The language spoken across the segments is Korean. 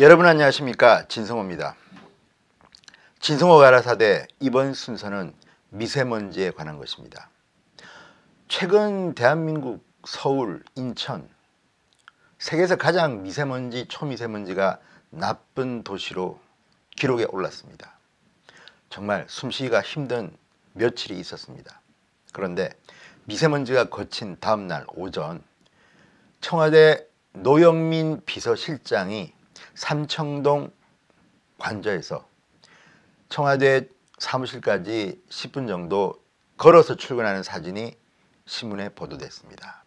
여러분 안녕하십니까, 진성호입니다. 진성호 가라사대 이번 순서는 미세먼지에 관한 것입니다. 최근 대한민국 서울, 인천, 세계에서 가장 미세먼지, 초미세먼지가 나쁜 도시로 기록에 올랐습니다. 정말 숨쉬기가 힘든 며칠이 있었습니다. 그런데 미세먼지가 거친 다음날 오전, 청와대 노영민 비서실장이 삼청동 관저에서 청와대 사무실까지 10분 정도 걸어서 출근하는 사진이 신문에 보도됐습니다.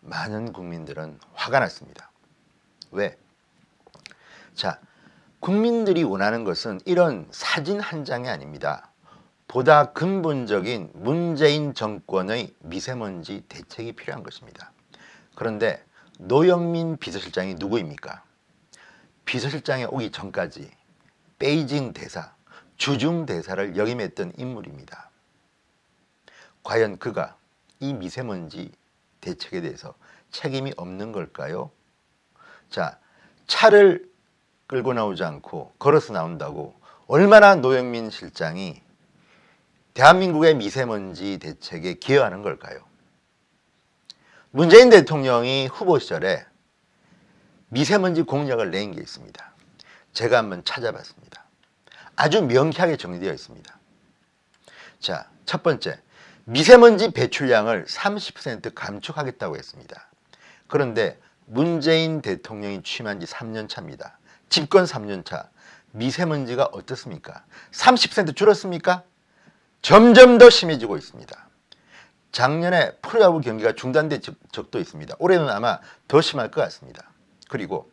많은 국민들은 화가 났습니다. 왜? 자, 국민들이 원하는 것은 이런 사진 한 장이 아닙니다. 보다 근본적인 문재인 정권의 미세먼지 대책이 필요한 것입니다. 그런데 노영민 비서실장이 누구입니까? 비서실장에 오기 전까지 베이징 대사, 주중 대사를 역임했던 인물입니다. 과연 그가 이 미세먼지 대책에 대해서 책임이 없는 걸까요? 자, 차를 끌고 나오지 않고 걸어서 나온다고 얼마나 노영민 실장이 대한민국의 미세먼지 대책에 기여하는 걸까요? 문재인 대통령이 후보 시절에 미세먼지 공약을 낸 게 있습니다. 제가 한번 찾아봤습니다. 아주 명쾌하게 정리되어 있습니다. 자, 첫 번째, 미세먼지 배출량을 30% 감축하겠다고 했습니다. 그런데 문재인 대통령이 취임한 지 3년 차입니다. 집권 3년 차, 미세먼지가 어떻습니까? 30% 줄었습니까? 점점 더 심해지고 있습니다. 작년에 프로야구 경기가 중단된 적도 있습니다. 올해는 아마 더 심할 것 같습니다. 그리고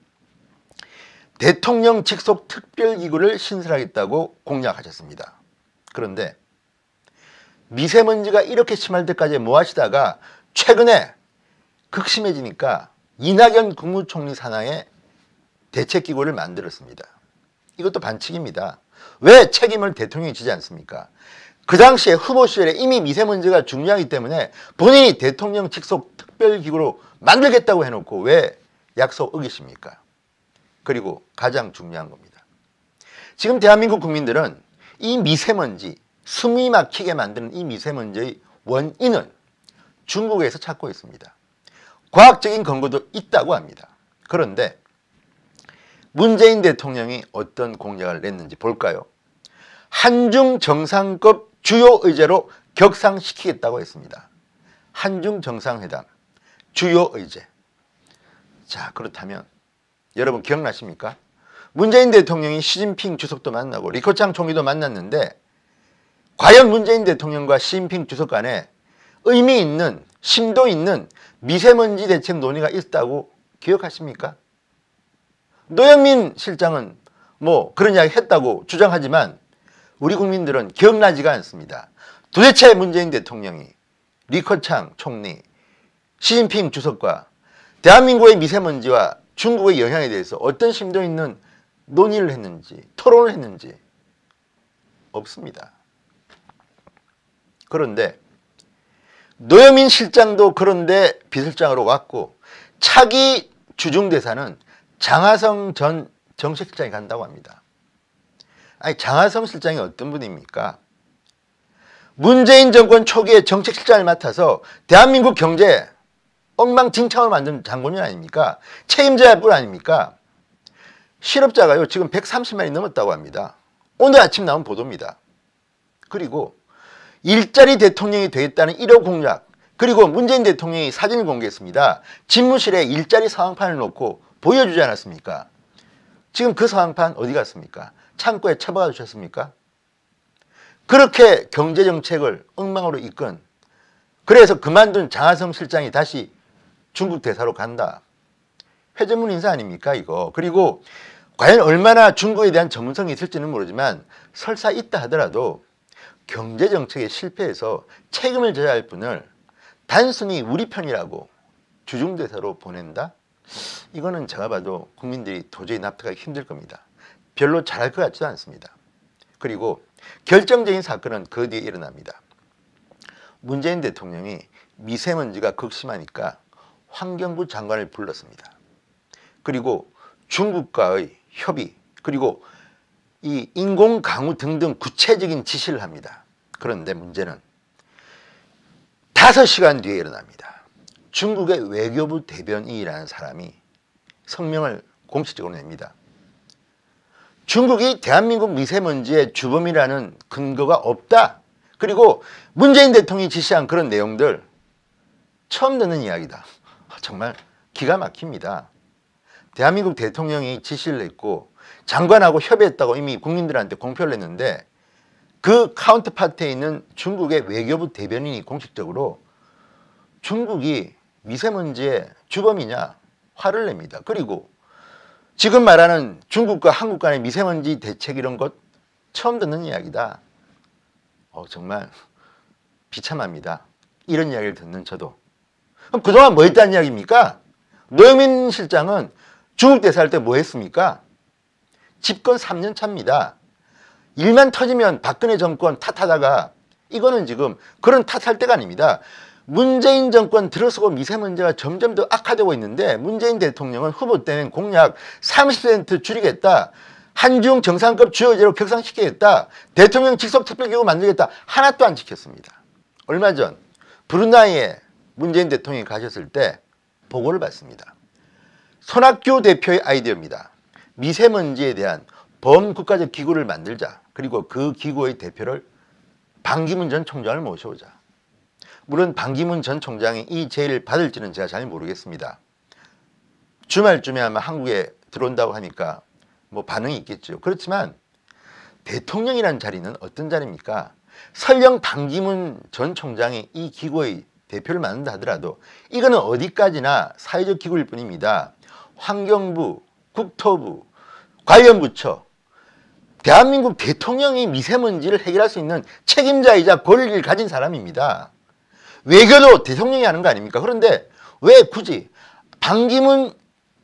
대통령 직속 특별기구를 신설하겠다고 공약하셨습니다. 그런데 미세먼지가 이렇게 심할 때까지 뭐 하시다가 최근에 극심해지니까 이낙연 국무총리 산하에 대책기구를 만들었습니다. 이것도 반칙입니다. 왜 책임을 대통령이 지지 않습니까? 그 당시에 후보 시절에 이미 미세먼지가 중요하기 때문에 본인이 대통령 직속 특별기구로 만들겠다고 해놓고 왜 약속 어기십니까? 그리고 가장 중요한 겁니다. 지금 대한민국 국민들은 이 미세먼지, 숨이 막히게 만드는 이 미세먼지의 원인은 중국에서 찾고 있습니다. 과학적인 근거도 있다고 합니다. 그런데 문재인 대통령이 어떤 공약을 냈는지 볼까요? 한중 정상급 주요 의제로 격상시키겠다고 했습니다. 한중 정상회담, 주요 의제. 자, 그렇다면 여러분 기억나십니까? 문재인 대통령이 시진핑 주석도 만나고 리커창 총리도 만났는데 과연 문재인 대통령과 시진핑 주석 간에 의미 있는, 심도 있는 미세먼지 대책 논의가 있다고 기억하십니까? 노영민 실장은 뭐 그런 이야기 했다고 주장하지만 우리 국민들은 기억나지가 않습니다. 도대체 문재인 대통령이 리커창 총리, 시진핑 주석과 대한민국의 미세먼지와 중국의 영향에 대해서 어떤 심도 있는 논의를 했는지, 토론을 했는지 없습니다. 그런데 노영민 실장도 그런데 비서실장으로 왔고 차기 주중대사는 장하성 전 정책실장이 간다고 합니다. 아니, 장하성 실장이 어떤 분입니까? 문재인 정권 초기에 정책실장을 맡아서 대한민국 경제 엉망진창을 만든 장군이 아닙니까? 책임져야 할 분 아닙니까? 실업자가요 지금 130만이 넘었다고 합니다. 오늘 아침 나온 보도입니다. 그리고 일자리 대통령이 되겠다는 1호 공약, 그리고 문재인 대통령이 사진을 공개했습니다. 집무실에 일자리 상황판을 놓고 보여주지 않았습니까? 지금 그 상황판 어디 갔습니까? 창고에 처박아 두셨습니까? 그렇게 경제정책을 엉망으로 이끈, 그래서 그만둔 장하성 실장이 다시 중국 대사로 간다. 회전문 인사 아닙니까 이거. 그리고 과연 얼마나 중국에 대한 전문성이 있을지는 모르지만 설사 있다 하더라도 경제정책에 실패해서 책임을 져야 할 분을 단순히 우리 편이라고 주중대사로 보낸다? 이거는 제가 봐도 국민들이 도저히 납득하기 힘들 겁니다. 별로 잘할 것 같지도 않습니다. 그리고 결정적인 사건은 그 뒤에 일어납니다. 문재인 대통령이 미세먼지가 극심하니까 환경부 장관을 불렀습니다. 그리고 중국과의 협의 그리고 이 인공 강우 등등 구체적인 지시를 합니다. 그런데 문제는 5시간 뒤에 일어납니다. 중국의 외교부 대변인이라는 사람이 성명을 공식적으로 냅니다. 중국이 대한민국 미세먼지의 주범이라는 근거가 없다. 그리고 문재인 대통령이 지시한 그런 내용들 처음 듣는 이야기다. 정말 기가 막힙니다. 대한민국 대통령이 지시를 했고 장관하고 협의했다고 이미 국민들한테 공표를 했는데 그 카운터파트에 있는 중국의 외교부 대변인이 공식적으로 중국이 미세먼지의 주범이냐 화를 냅니다. 그리고 지금 말하는 중국과 한국 간의 미세먼지 대책 이런 것 처음 듣는 이야기다. 정말 비참합니다. 이런 이야기를 듣는 저도. 그럼 그동안 뭐 했다는 이야기입니까? 노영민 실장은 중국 대사할 때 뭐 했습니까? 집권 3년 차입니다. 일만 터지면 박근혜 정권 탓하다가 이거는 지금 그런 탓할 때가 아닙니다. 문재인 정권 들어서고 미세먼지가 점점 더 악화되고 있는데 문재인 대통령은 후보 때는 공약 30% 줄이겠다. 한중 정상급 주요제로 격상시키겠다. 대통령 직속 특별기구 만들겠다. 하나도 안 지켰습니다. 얼마 전 브루나이에 문재인 대통령이 가셨을 때 보고를 받습니다. 손학규 대표의 아이디어입니다. 미세먼지에 대한 범국가적 기구를 만들자. 그리고 그 기구의 대표를 반기문 전 총장을 모셔오자. 물론 반기문 전 총장이 이 제의를 받을지는 제가 잘 모르겠습니다. 주말쯤에 아마 한국에 들어온다고 하니까 뭐 반응이 있겠죠. 그렇지만 대통령이라는 자리는 어떤 자리입니까? 설령 반기문 전 총장이 이 기구의 대표를 맡는다 하더라도 이거는 어디까지나 사회적 기구일 뿐입니다. 환경부, 국토부, 관련 부처, 대한민국 대통령이 미세먼지를 해결할 수 있는 책임자이자 권리를 가진 사람입니다. 외교도 대통령이 하는 거 아닙니까? 그런데 왜 굳이 반기문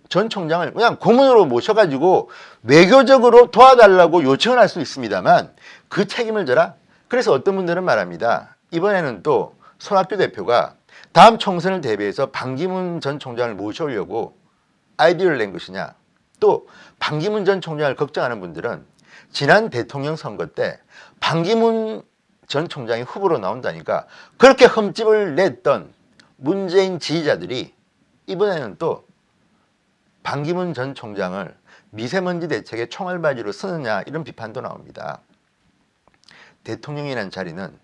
전 총장을 그냥 고문으로 모셔가지고 외교적으로 도와달라고 요청을 할 수 있습니다만 그 책임을 져라? 그래서 어떤 분들은 말합니다. 이번에는 또 손학규 대표가 다음 총선을 대비해서 반기문 전 총장을 모셔오려고 아이디어를 낸 것이냐. 또 반기문 전 총장을 걱정하는 분들은 지난 대통령 선거 때 반기문 전 총장이 후보로 나온다니까 그렇게 흠집을 냈던 문재인 지지자들이 이번에는 또 반기문 전 총장을 미세먼지 대책의 총알바지로 쓰느냐 이런 비판도 나옵니다. 대통령이라는 자리는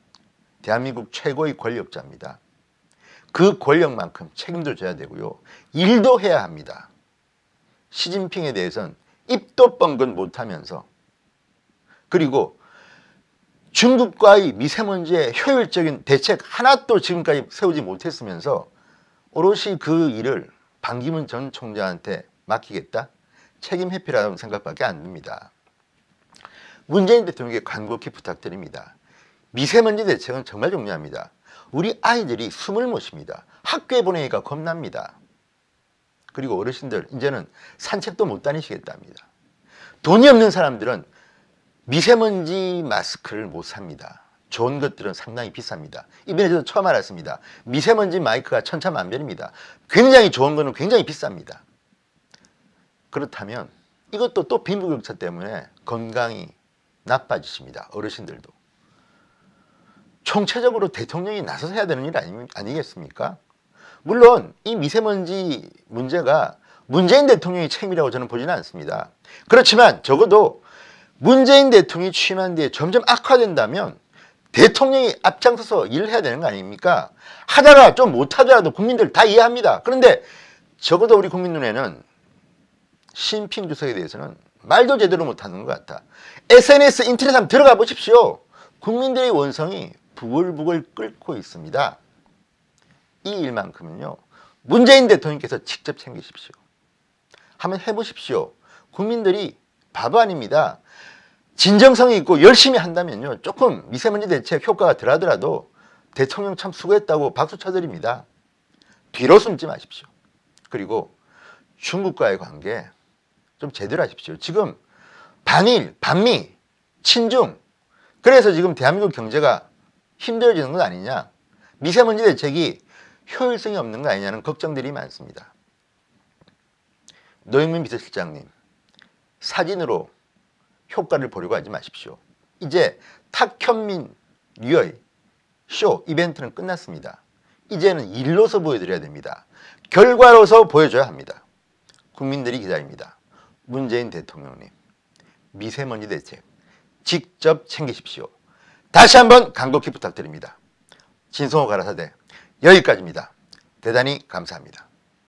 대한민국 최고의 권력자입니다. 그 권력만큼 책임도 져야 되고요. 일도 해야 합니다. 시진핑에 대해서는 입도 뻥긋 못하면서 그리고 중국과의 미세먼지의 효율적인 대책 하나도 지금까지 세우지 못했으면서 오롯이 그 일을 반기문 전 총장한테 맡기겠다? 책임 회피라는 생각밖에 안 듭니다. 문재인 대통령에게 간곡히 부탁드립니다. 미세먼지 대책은 정말 중요합니다. 우리 아이들이 숨을 못 쉽니다. 학교에 보내기가 겁납니다. 그리고 어르신들 이제는 산책도 못 다니시겠답니다. 돈이 없는 사람들은 미세먼지 마스크를 못 삽니다. 좋은 것들은 상당히 비쌉니다. 이번에 저도 처음 알았습니다. 미세먼지 마이크가 천차만별입니다. 굉장히 좋은 거는 굉장히 비쌉니다. 그렇다면 이것도 또 빈부격차 때문에 건강이 나빠지십니다. 어르신들도. 총체적으로 대통령이 나서서 해야 되는 일 아니겠습니까? 물론 이 미세먼지 문제가 문재인 대통령의 책임이라고 저는 보지는 않습니다. 그렇지만 적어도 문재인 대통령이 취임한 뒤에 점점 악화된다면 대통령이 앞장서서 일을 해야 되는 거 아닙니까? 하다가 좀 못하더라도 국민들 다 이해합니다. 그런데 적어도 우리 국민 눈에는 시진핑 주석에 대해서는 말도 제대로 못하는 것 같아. SNS 인터넷 한번 들어가 보십시오. 국민들의 원성이 부글부글 끓고 있습니다. 이 일만큼은요. 문재인 대통령께서 직접 챙기십시오. 한번 해보십시오. 국민들이 바보 아닙니다. 진정성이 있고 열심히 한다면요. 조금 미세먼지 대책 효과가 덜하더라도 대통령 참 수고했다고 박수 쳐드립니다. 뒤로 숨지 마십시오. 그리고 중국과의 관계 좀 제대로 하십시오. 지금 반일, 반미, 친중 그래서 지금 대한민국 경제가 힘들어지는 건 아니냐. 미세먼지 대책이 효율성이 없는 거 아니냐는 걱정들이 많습니다. 노영민 비서실장님, 사진으로 효과를 보려고 하지 마십시오. 이제 탁현민 류의 쇼 이벤트는 끝났습니다. 이제는 일로서 보여드려야 됩니다. 결과로서 보여줘야 합니다. 국민들이 기다립니다. 문재인 대통령님, 미세먼지 대책 직접 챙기십시오. 다시 한번 간곡히 부탁드립니다. 진성호 가라사대 여기까지입니다. 대단히 감사합니다.